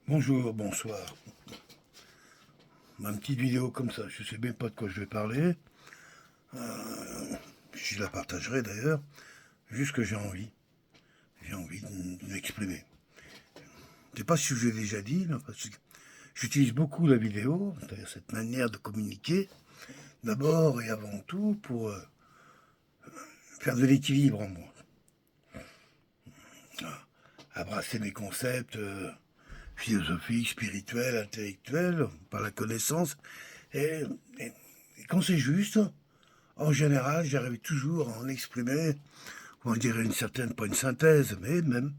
Bonjour, bonsoir. Ma petite vidéo comme ça, je sais même pas de quoi je vais parler. Je la partagerai d'ailleurs, juste que j'ai envie. J'ai envie de m'exprimer. Je sais pas si je l'ai déjà dit, mais parce que j'utilise beaucoup la vidéo, c'est-à-dire cette manière de communiquer, d'abord et avant tout pour faire de l'équilibre en moi. Abrasser mes concepts philosophiques, spirituels, intellectuels, par la connaissance. Et, et- et quand c'est juste, en général, j'arrive toujours à en exprimer, on dirait une certaine, pas une synthèse, mais même,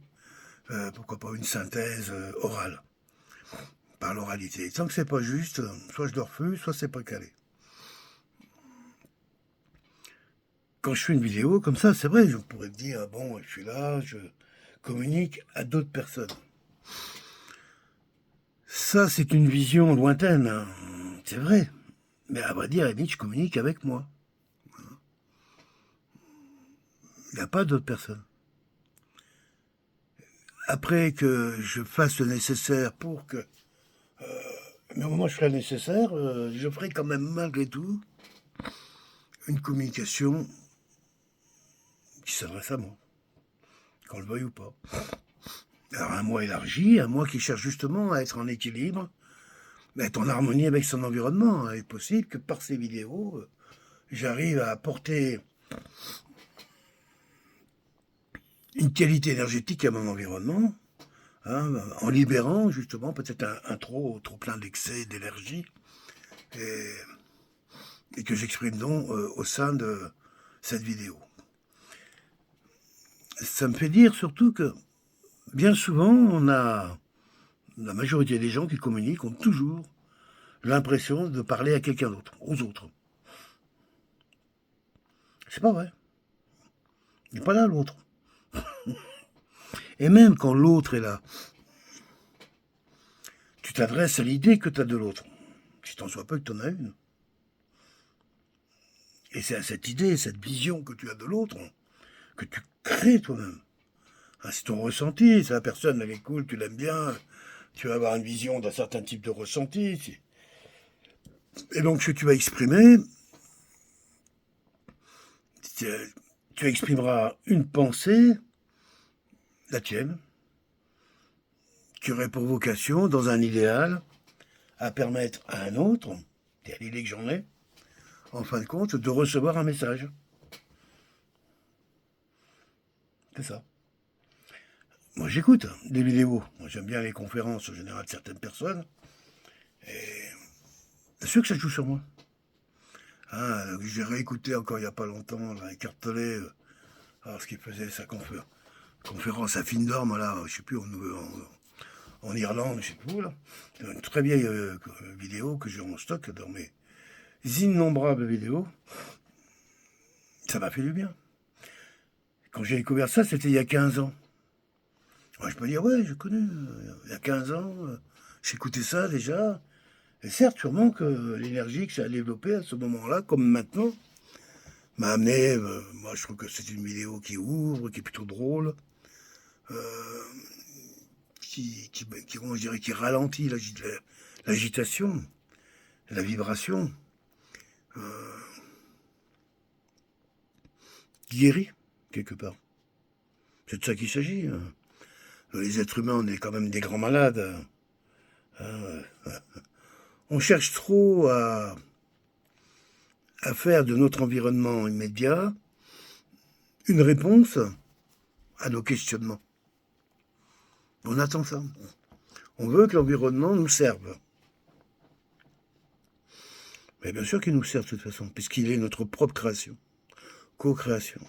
pourquoi pas une synthèse orale, par l'oralité. Tant que c'est pas juste, soit je le refuse, soit c'est pas calé. Quand je fais une vidéo comme ça, c'est vrai, je pourrais te dire, bon, je suis là, je communique à d'autres personnes. Ça, c'est une vision lointaine, hein. C'est vrai. Mais à vrai dire, à la limite, je communique avec moi. Il n'y a pas d'autres personnes. Après que je fasse le nécessaire pour que... Mais au moment où je ferai le nécessaire, je ferai quand même malgré tout une communication qui s'adresse à moi, qu'on le veuille ou pas. Alors un moi élargi, un moi qui cherche justement à être en équilibre, à être en harmonie avec son environnement. Il est possible que par ces vidéos, j'arrive à apporter une qualité énergétique à mon environnement, hein, en libérant justement peut-être un trop plein d'excès d'énergie, et, et que j'exprime donc au sein de cette vidéo. Ça me fait dire surtout que bien souvent, la majorité des gens qui communiquent ont toujours l'impression de parler à quelqu'un d'autre, aux autres. C'est pas vrai. Il n'est pas là l'autre. Et même quand l'autre est là, tu t'adresses à l'idée que tu as de l'autre. Si t'en sois peu que tu en as une. Et c'est à cette idée, cette vision que tu as de l'autre, que tu crées toi-même. Hein, c'est ton ressenti, c'est la personne, elle est cool, tu l'aimes bien, tu vas avoir une vision d'un certain type de ressenti. Et donc, ce que tu vas exprimer, tu exprimeras une pensée, la tienne, qui aurait pour vocation, dans un idéal, à permettre à un autre, et à l'idée que j'en ai, en fin de compte, de recevoir un message. C'est ça. Moi, j'écoute des vidéos. Moi, j'aime bien les conférences, en général, de certaines personnes. C'est sûr que ça joue sur moi. Hein, j'ai réécouté encore il n'y a pas longtemps, là, Écartelé, alors ce qu'il faisait, sa conférence à Findorm, là, je sais plus, en Irlande, je sais plus où, là. Une très vieille vidéo que j'ai en stock dans mes innombrables vidéos. Ça m'a fait du bien. Quand j'ai découvert ça, c'était il y a 15 ans. Ouais, je peux dire, ouais, je connais, il y a 15 ans, j'écoutais ça déjà. Et certes, sûrement que l'énergie que ça a développée à ce moment-là, comme maintenant, m'a amené, moi je trouve que c'est une vidéo qui ouvre, qui est plutôt drôle, euh, je dirais, qui ralentit l'agitation, la vibration, qui guérit, quelque part. C'est de ça qu'il s'agit, hein. Les êtres humains, on est quand même des grands malades, hein. On cherche trop à faire de notre environnement immédiat une réponse à nos questionnements. On attend ça. On veut que l'environnement nous serve. Mais bien sûr qu'il nous sert de toute façon, puisqu'il est notre propre création, co-création.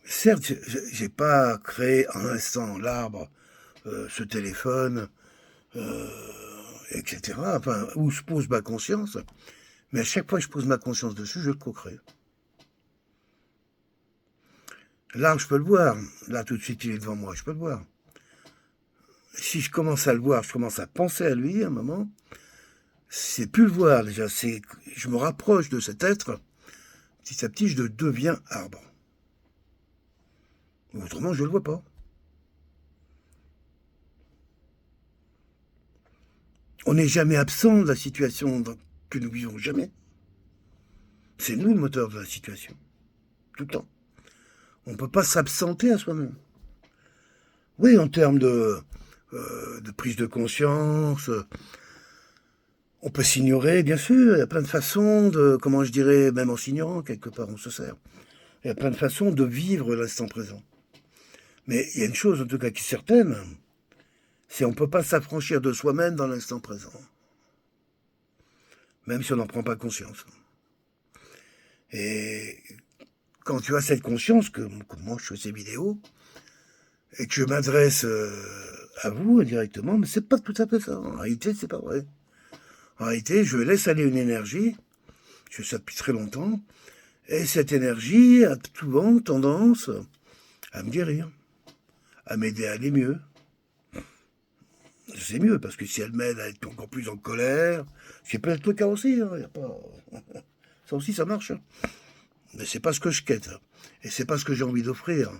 Certes, j'ai pas créé un instant l'arbre, ce téléphone, euh, etc. Enfin, où je pose ma conscience, mais à chaque fois que je pose ma conscience dessus, je le co-crée. Là, je peux le voir. Là, tout de suite, il est devant moi, je peux le voir. Si je commence à le voir, je commence à penser à lui à un moment, c'est plus le voir déjà, c'est je me rapproche de cet être, petit à petit, je deviens arbre. Autrement, je ne le vois pas. On n'est jamais absent de la situation que nous vivons, jamais. C'est nous le moteur de la situation, tout le temps. On ne peut pas s'absenter à soi-même. Oui, en termes de prise de conscience, on peut s'ignorer, bien sûr. Il y a plein de façons de, comment je dirais, même en s'ignorant, quelque part, on se sert. Il y a plein de façons de vivre l'instant présent. Mais il y a une chose, en tout cas, qui est certaine, c'est qu'on ne peut pas s'affranchir de soi-même dans l'instant présent. Même si on n'en prend pas conscience. Et quand tu as cette conscience, que moi je fais ces vidéos, et que je m'adresse à vous indirectement, mais c'est pas tout à fait ça. En réalité, c'est pas vrai. En réalité, je laisse aller une énergie, je fais ça depuis très longtemps, et cette énergie a souvent tendance à me guérir, à m'aider à aller mieux. C'est mieux, parce que si elle m'aide à être encore plus en colère, c'est plein de trucs aussi, hein, y a pas... ça aussi ça marche. Hein. Mais c'est pas ce que je quête, et c'est pas ce que j'ai envie d'offrir.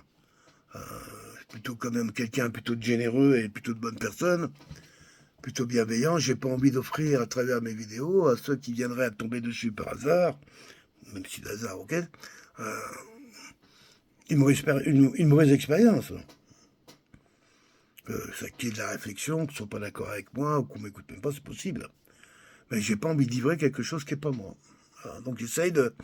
Plutôt quand même quelqu'un plutôt de généreux et plutôt de bonne personne, plutôt bienveillant. J'ai pas envie d'offrir à travers mes vidéos à ceux qui viendraient à tomber dessus par hasard, même si le hasard, ok, une mauvaise expérience. Ça qui est de la réflexion, qu'ils ne sont pas d'accord avec moi ou qu'on m'écoute même pas, c'est possible. Mais j'ai pas envie de livrer quelque chose qui n'est pas moi. Alors, donc j'essaye de...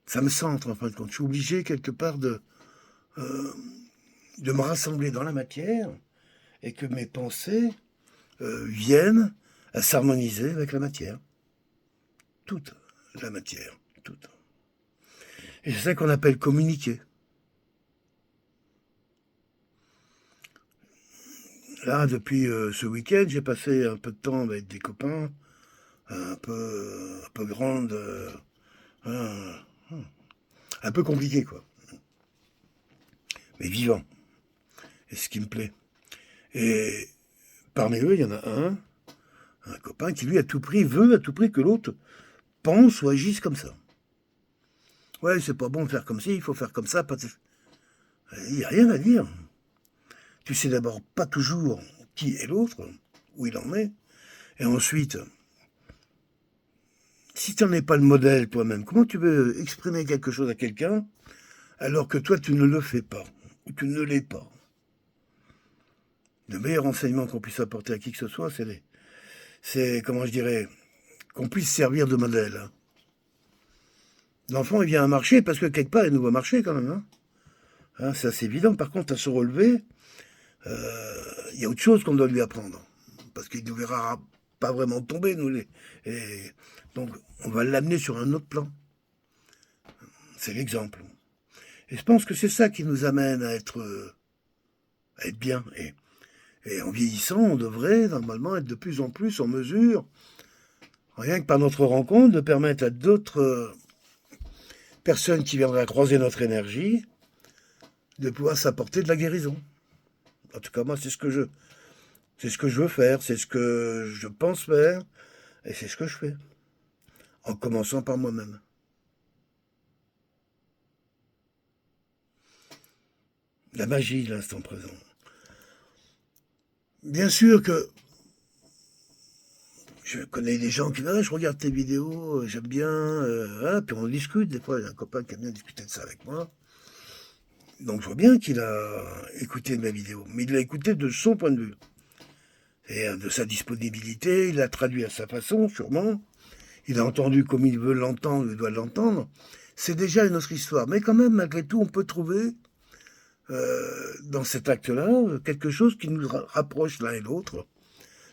Ça me centre en fin de compte. Je suis obligé quelque part de me rassembler dans la matière et que mes pensées viennent à s'harmoniser avec la matière. Toute la matière. Toute. Et c'est ça qu'on appelle communiquer. Là, depuis ce week-end, j'ai passé un peu de temps avec des copains, un peu grandes, un peu compliqués, quoi. Mais vivants. Et ce qui me plaît. Et parmi eux, il y en a un copain qui, lui, à tout prix, veut à tout prix que l'autre pense ou agisse comme ça. Ouais, c'est pas bon de faire comme ça, il faut faire comme ça. Il n'y a rien à dire. Tu sais d'abord pas toujours qui est l'autre, où il en est. Et ensuite, si tu n'en es pas le modèle toi-même, comment tu veux exprimer quelque chose à quelqu'un alors que toi, tu ne le fais pas, ou tu ne l'es pas? Le meilleur enseignement qu'on puisse apporter à qui que ce soit, c'est comment je dirais, qu'on puisse servir de modèle. Hein. L'enfant, il vient à marcher parce que quelque part, il nous voit marcher quand même. Hein, c'est assez évident. Par contre, à se relever, il y a autre chose qu'on doit lui apprendre. Parce qu'il ne nous verra pas vraiment tomber, et donc, on va l'amener sur un autre plan. C'est l'exemple. Et je pense que c'est ça qui nous amène à être bien. Et en vieillissant, on devrait normalement être de plus en plus en mesure, rien que par notre rencontre, de permettre à d'autres personnes qui viendraient à croiser notre énergie, de pouvoir s'apporter de la guérison. En tout cas, moi, c'est ce que je veux faire, c'est ce que je pense faire, et c'est ce que je fais. En commençant par moi-même. La magie de l'instant présent. Bien sûr que je connais des gens qui disent je regarde tes vidéos, j'aime bien, puis on discute. Des fois, il y a un copain qui aime bien discuter de ça avec moi. Donc je vois bien qu'il a écouté ma vidéo, mais il l'a écouté de son point de vue. Et de sa disponibilité, il l'a traduit à sa façon, sûrement. Il a entendu comme il veut l'entendre, il doit l'entendre. C'est déjà une autre histoire. Mais quand même, malgré tout, on peut trouver dans cet acte-là quelque chose qui nous rapproche l'un et l'autre.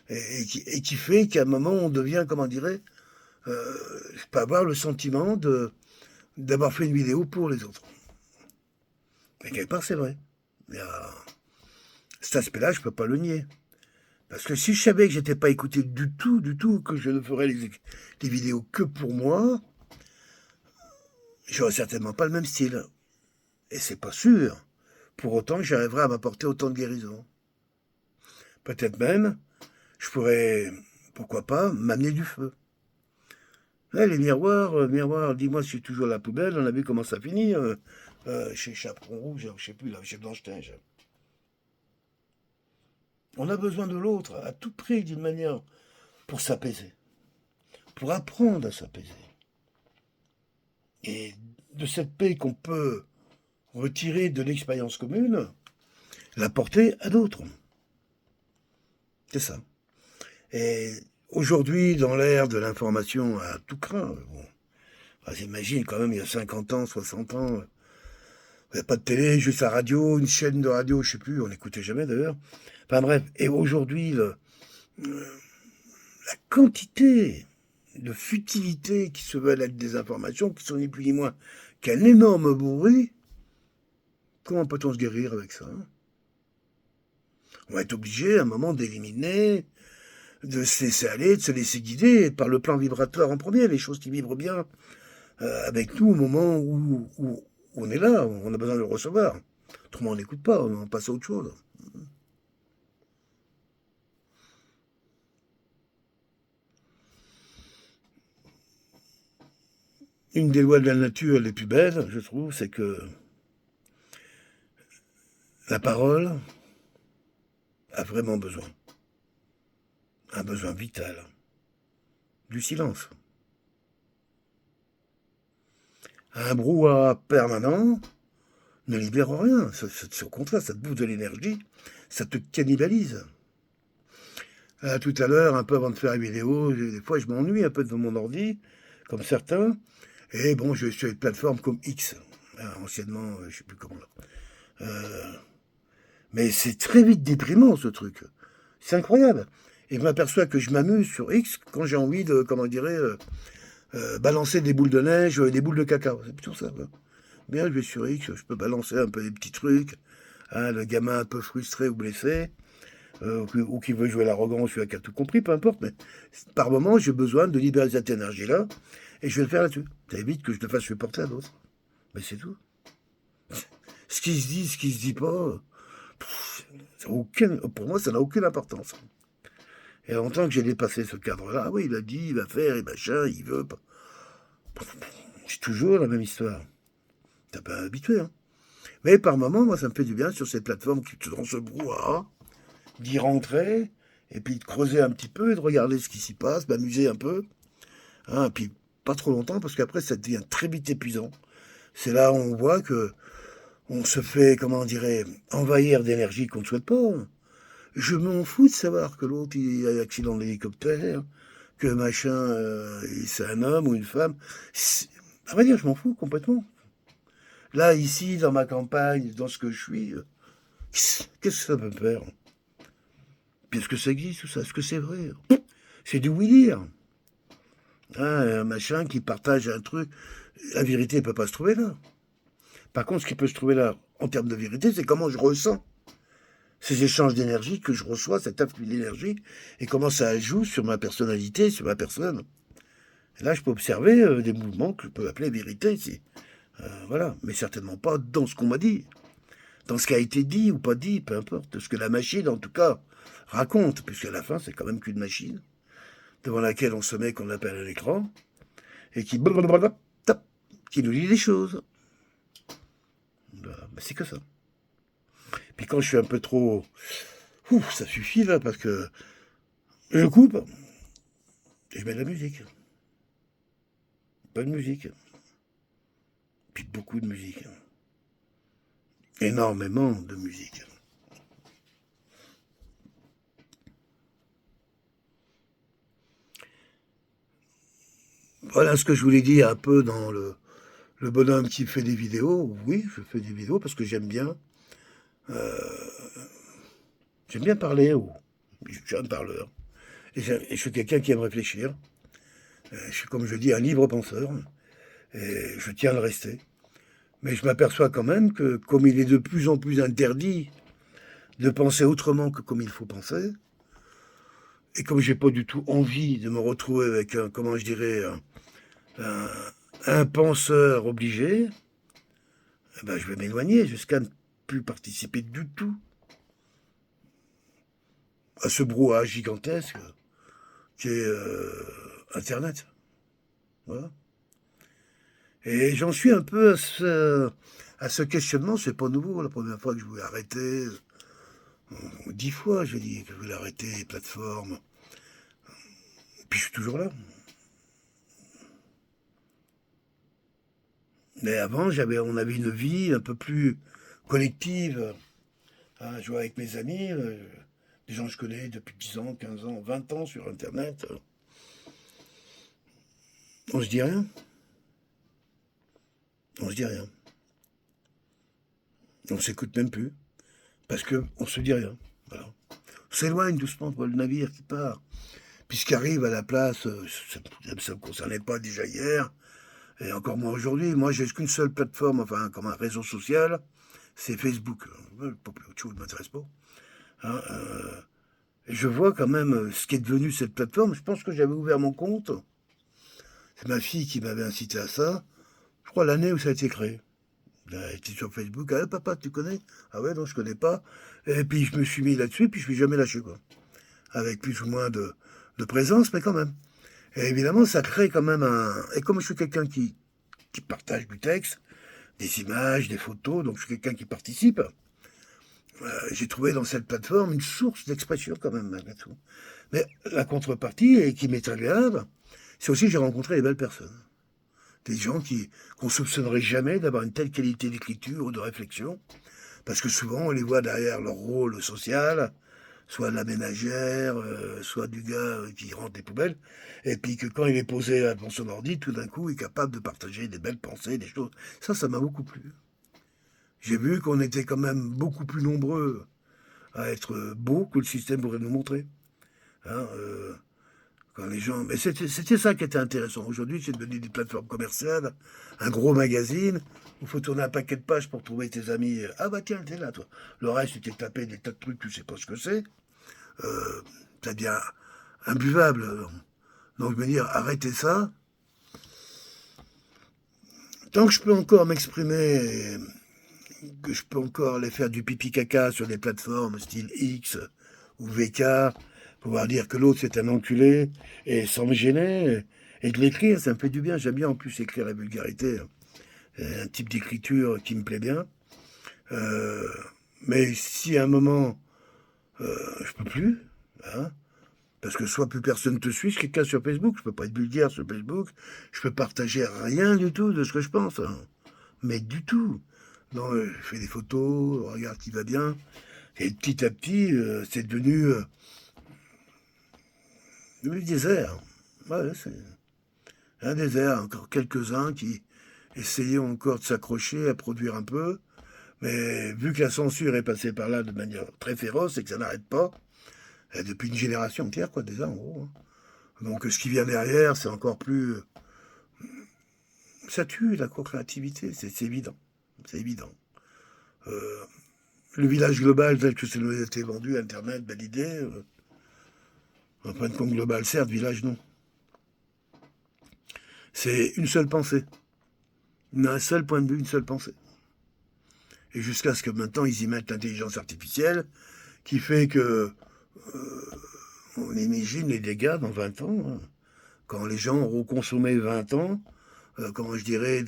Et qui fait qu'à un moment, on devient, comment dirais, je peux avoir le sentiment d'avoir fait une vidéo pour les autres. Mais quelque part, c'est vrai. Il y a cet aspect-là, je ne peux pas le nier. Parce que si je savais que j'étais pas écouté du tout, que je ne ferais les vidéos que pour moi, j'aurais certainement pas le même style. Et c'est pas sûr. Pour autant que j'arriverais à m'apporter autant de guérison. Peut-être même, je pourrais, pourquoi pas, m'amener du feu. Là, les miroirs, dis-moi si je suis toujours à la poubelle, on a vu comment ça finit chez Chaperon Rouge, je sais plus, là, chez Blanche-Neige. On a besoin de l'autre à tout prix d'une manière pour s'apaiser, pour apprendre à s'apaiser. Et de cette paix qu'on peut retirer de l'expérience commune, la porter à d'autres. C'est ça. Et aujourd'hui, dans l'ère de l'information à tout craint, bon, j'imagine quand même il y a 50 ans, 60 ans, il n'y a pas de télé, juste la radio, une chaîne de radio, je sais plus, on n'écoutait jamais d'ailleurs. Enfin bref, et aujourd'hui, la quantité de futilité qui se veulent être des informations, qui sont ni plus ni moins qu'un énorme bruit, comment peut-on se guérir avec ça, hein? On va être obligé à un moment d'éliminer, de se laisser aller, de se laisser guider par le plan vibratoire en premier, les choses qui vibrent bien avec nous au moment où on est là, on a besoin de le recevoir. Autrement, on n'écoute pas, on passe à autre chose. Une des lois de la nature les plus belles, je trouve, c'est que la parole a vraiment besoin, un besoin vital, du silence. Un brouhaha permanent ne libère rien. Au contraire, ça te bouffe de l'énergie, ça te cannibalise. Tout à l'heure, un peu avant de faire la vidéo, des fois je m'ennuie un peu devant mon ordi, comme certains. Et bon, je suis sur une plateforme comme X, anciennement, je sais plus comment là. Mais c'est très vite déprimant ce truc. C'est incroyable. Et je m'aperçois que je m'amuse sur X quand j'ai envie de, comment dirais, balancer des boules de neige, des boules de cacao. C'est plutôt ça, quoi. Bien, je vais sur X, je peux balancer un peu des petits trucs. Hein, le gamin un peu frustré ou blessé, ou qui veut jouer l'arrogance, celui qui a tout compris, peu importe. Mais par moment, j'ai besoin de libérer cette énergie-là, et je vais le faire là-dessus. Ça évite que je le fasse supporter à d'autres. Mais c'est tout. Ce qui se dit, ce qui se dit pas, pour moi, ça n'a aucune importance. Et en tant que j'ai dépassé ce cadre-là, oui, il a dit, il va faire, et machin, il veut pas. C'est toujours la même histoire. T'as pas habitué, hein. Mais par moments, moi, ça me fait du bien sur ces plateformes qui te dans ce brouhaha, d'y rentrer, et puis de creuser un petit peu, et de regarder ce qui s'y passe, m'amuser un peu. Hein, et puis pas trop longtemps, parce qu'après, ça devient très vite épuisant. C'est là où on voit que on se fait, comment on dirait, envahir d'énergie qu'on ne souhaite pas. Je m'en fous de savoir que l'autre, il a un accident d'hélicoptère, que machin, c'est un homme ou une femme. À vrai dire, je m'en fous complètement. Là, ici, dans ma campagne, dans ce que je suis, qu'est-ce que ça peut me faire? Puis est-ce que ça existe tout ça? Est-ce que c'est vrai? C'est du oui-dire. Hein, un machin qui partage un truc. La vérité ne peut pas se trouver là. Par contre, ce qui peut se trouver là, en termes de vérité, c'est comment je ressens ces échanges d'énergie que je reçois, cet afflux d'énergie, et comment ça joue sur ma personnalité, sur ma personne. Et là, je peux observer des mouvements que je peux appeler vérité ici. Voilà, mais certainement pas dans ce qu'on m'a dit. Dans ce qui a été dit ou pas dit, peu importe. Ce que la machine, en tout cas, raconte, puisqu'à la fin, c'est quand même qu'une machine, devant laquelle on se met, qu'on appelle un écran, et qui nous dit des choses. Bah, c'est que ça. Puis quand je suis un peu trop... Ouf, ça suffit là, parce que je coupe, et je mets de la musique. Pas de musique. Puis beaucoup de musique. Énormément de musique. Voilà ce que je voulais dire un peu dans le bonhomme qui fait des vidéos. Oui, je fais des vidéos parce que j'aime bien. euh, J'aime bien parler. Je suis un parleur. Et je suis quelqu'un qui aime réfléchir. Je suis, comme je dis, un libre penseur. Et je tiens à le rester. Mais je m'aperçois quand même que, comme il est de plus en plus interdit de penser autrement que comme il faut penser, et comme j'ai pas du tout envie de me retrouver avec un, comment je dirais, un, un penseur obligé, eh ben, je vais m'éloigner jusqu'à ne plus participer du tout à ce brouhaha gigantesque qui est Internet. Voilà. Et j'en suis un peu à ce questionnement, c'est pas nouveau, la première fois que je voulais arrêter, 10 fois, je dis que je voulais arrêter les plateformes. Puis je suis toujours là. Mais avant, on avait une vie un peu plus collective. Hein, je jouais avec mes amis, des gens que je connais depuis 10 ans, 15 ans, 20 ans sur Internet. On se dit rien. On se dit rien. On s'écoute même plus. Parce qu'on se dit rien. Voilà. On s'éloigne doucement, on voit le navire qui part. Puis ce qui arrive à la place, ça ne me concernait pas déjà hier, et encore moins aujourd'hui. Moi, j'ai qu'une seule plateforme, enfin, comme un réseau social, c'est Facebook. Autre chose ne m'intéresse pas. Hein, et je vois quand même ce qui est devenu cette plateforme. Je pense que j'avais ouvert mon compte. C'est ma fille qui m'avait incité à ça. Je crois l'année où ça a été créé. Elle était sur Facebook. Ah, papa, tu connais? Ah ouais, non, je connais pas. Et puis je me suis mis là-dessus, puis je ne suis jamais lâché, quoi. Avec plus ou moins de présence, mais quand même. Et évidemment, ça crée quand même un... Et comme je suis quelqu'un qui partage du texte, des images, des photos, donc je suis quelqu'un qui participe, j'ai trouvé dans cette plateforme une source d'expression quand même, malgré tout. Mais la contrepartie, et qui m'est agréable, c'est aussi que j'ai rencontré des belles personnes. Des gens qu'on soupçonnerait jamais d'avoir une telle qualité d'écriture ou de réflexion, parce que souvent on les voit derrière leur rôle social, soit de la ménagère, soit du gars qui rentre les poubelles, et puis que quand il est posé devant son ordi, tout d'un coup, il est capable de partager des belles pensées, des choses. Ça m'a beaucoup plu. J'ai vu qu'on était quand même beaucoup plus nombreux à être beaux que le système pourrait nous montrer. Hein, quand les gens... Mais c'était ça qui était intéressant. Aujourd'hui, c'est devenu des plateformes commerciales, un gros magazine, où il faut tourner un paquet de pages pour trouver tes amis. Ah bah tiens, t'es là, toi. Le reste, tu t'es tapé des tas de trucs, tu sais pas ce que c'est. Ça devient imbuvable. Donc je me dire, arrêtez ça. Tant que je peux encore m'exprimer, que je peux encore aller faire du pipi caca sur des plateformes style X ou VK, pouvoir dire que l'autre c'est un enculé, et sans me gêner, et de l'écrire, ça me fait du bien. J'aime bien en plus écrire la vulgarité. Un type d'écriture qui me plaît bien. Euh, mais si à un moment, je peux plus, hein, parce que soit plus personne te suit, c'est quelqu'un sur Facebook, je peux pas être vulgaire sur Facebook, je peux partager rien du tout de ce que je pense, hein. Mais du tout. Non, je fais des photos, regarde qui va bien, et petit à petit, c'est devenu le désert. Ouais, c'est un désert, encore quelques-uns qui essayaient encore de s'accrocher, à produire un peu, mais vu que la censure est passée par là de manière très féroce et que ça n'arrête pas, depuis une génération entière, quoi, déjà, en gros, hein. Donc ce qui vient derrière, c'est encore plus... Ça tue la créativité, c'est évident. C'est évident. Euh, le village global tel que ça nous a été vendu, Internet, belle idée. En fin de compte global, certes, village non. C'est une seule pensée. Un seul point de vue, une seule pensée. Et jusqu'à ce que maintenant ils y mettent l'intelligence artificielle, qui fait que on imagine les dégâts dans 20 ans, hein. Quand les gens auront consommé 20 ans, comment je dirais,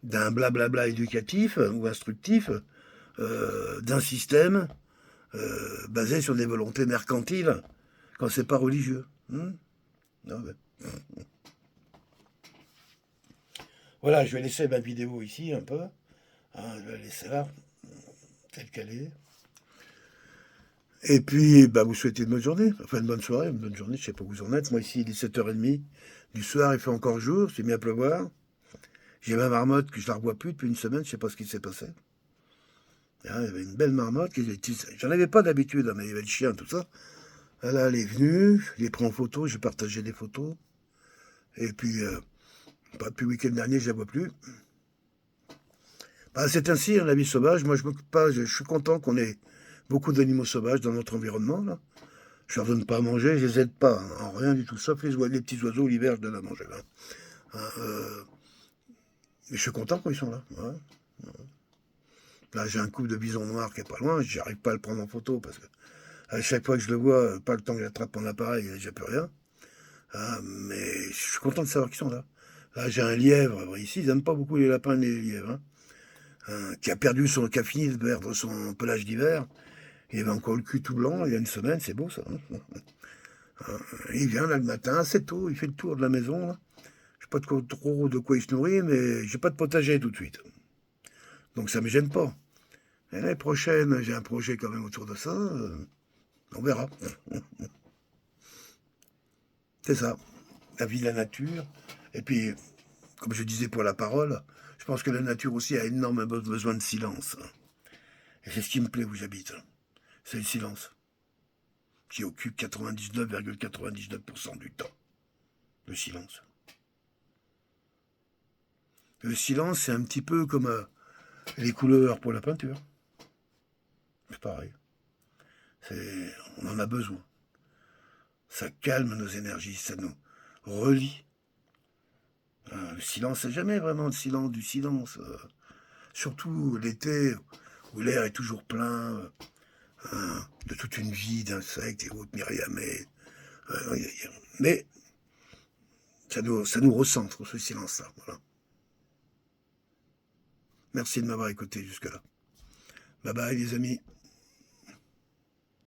d'un blablabla éducatif ou instructif, d'un système basé sur des volontés mercantiles, quand c'est pas religieux. Non, mais... Voilà, je vais laisser ma vidéo ici un peu. Hein, je vais la laisser là, telle qu'elle est. Et puis, bah, vous souhaitez une bonne journée, enfin une bonne soirée, une bonne journée, je sais pas où vous en êtes. Moi ici, il est 7h30 du soir, il fait encore jour, c'est mis à pleuvoir. J'ai ma marmotte que je la revois plus depuis une semaine, je sais pas ce qui s'est passé. Hein, il y avait une belle marmotte, j'en avais pas d'habitude, hein, mais il y avait le chien, tout ça. Là, elle est venue, je l'ai pris en photo, j'ai partagé des photos. Et puis, pas depuis le week-end dernier, je la vois plus. Bah, c'est ainsi, hein, la vie sauvage. Moi, je m'occupe pas, je suis content qu'on ait beaucoup d'animaux sauvages dans notre environnement, là. Je leur donne pas à manger, je les aide pas, hein, en rien du tout, sauf les petits oiseaux, l'hiver, je donne à manger, là. Hein, mais je suis content quand ils sont là. Ouais. Là, j'ai un couple de bisons noirs qui est pas loin, j'arrive pas à le prendre en photo parce que à chaque fois que je le vois, pas le temps que j'attrape mon appareil, j'ai plus rien. Ah, mais je suis content de savoir qu'ils sont là. Là, j'ai un lièvre. Ici, ils n'aiment pas beaucoup les lapins et les lièvres, hein. Qui a fini de perdre son pelage d'hiver. Il avait encore le cul tout blanc, il y a une semaine, c'est beau ça. Il vient là le matin, assez tôt, il fait le tour de la maison. Là. Je sais pas trop de quoi il se nourrit, mais j'ai pas de potager tout de suite. Donc ça me gêne pas. Et l'année prochaine, j'ai un projet quand même autour de ça. On verra. C'est ça. La vie, la nature. Et puis, comme je disais pour la parole, je pense que la nature aussi a énormément besoin de silence. Et c'est ce qui me plaît où j'habite. C'est le silence. Qui occupe 99,99% du temps. Le silence. Le silence, c'est un petit peu comme les couleurs pour la peinture. C'est pareil. On en a besoin. Ça calme nos énergies, ça nous relie. Le silence, c'est jamais vraiment le silence du silence. Surtout l'été, où l'air est toujours plein de toute une vie d'insectes et autres myriamèdes. Mais ça nous recentre, ce silence-là. Voilà. Merci de m'avoir écouté jusque-là. Bye bye les amis.